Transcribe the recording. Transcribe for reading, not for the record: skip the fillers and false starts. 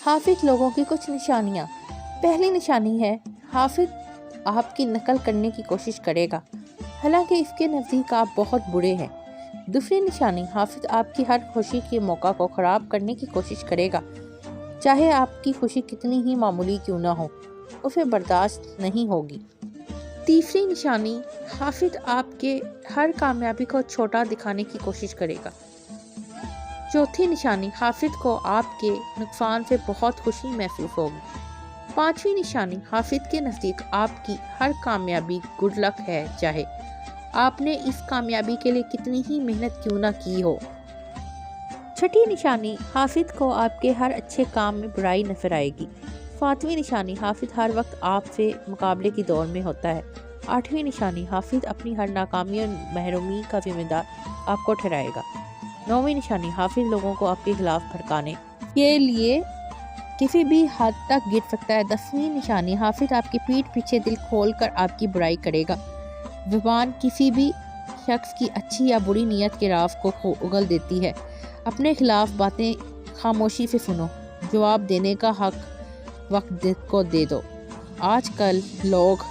हाफिज लोगों की कुछ निशानियाँ। पहली निशानी है, हाफिज आपकी नकल करने की कोशिश करेगा, हालांकि इसके नज़दीक आप बहुत बुरे हैं। दूसरी निशानी, हाफिज आपकी हर खुशी के मौका को ख़राब करने की कोशिश करेगा, चाहे आपकी खुशी कितनी ही मामूली क्यों ना हो, उसे बर्दाश्त नहीं होगी। तीसरी निशानी, हाफिज आपके हर कामयाबी को छोटा दिखाने की कोशिश करेगा। चौथी निशानी, हाफिज को आपके नुकसान से बहुत खुशी महसूस होगी। पांचवी निशानी, हाफिज के नज़दीक आपकी हर कामयाबी गुड लक है, चाहे आपने इस कामयाबी के लिए कितनी ही मेहनत क्यों ना की हो। छठी निशानी, हाफिज को आपके हर अच्छे काम में बुराई नजर आएगी। सातवीं निशानी, हाफिज हर वक्त आपसे मुकाबले की दौड़ में होता है। आठवीं निशानी, हाफिज अपनी हर नाकामी और महरूमी का जिम्मेदार आपको ठहराएगा। नौवीं निशानी, हाफिज लोगों को आपके खिलाफ भड़काने के लिए किसी भी हद तक गिर सकता है। 10वीं निशानी, हाफिज आपकी पीठ पीछे दिल खोल कर आपकी बुराई करेगा। ज़ुबान किसी भी शख्स की अच्छी या बुरी नीयत के राज को उगल देती है। अपने खिलाफ बातें खामोशी से सुनो, जवाब देने का हक वक्त को दे दो। आजकल लोग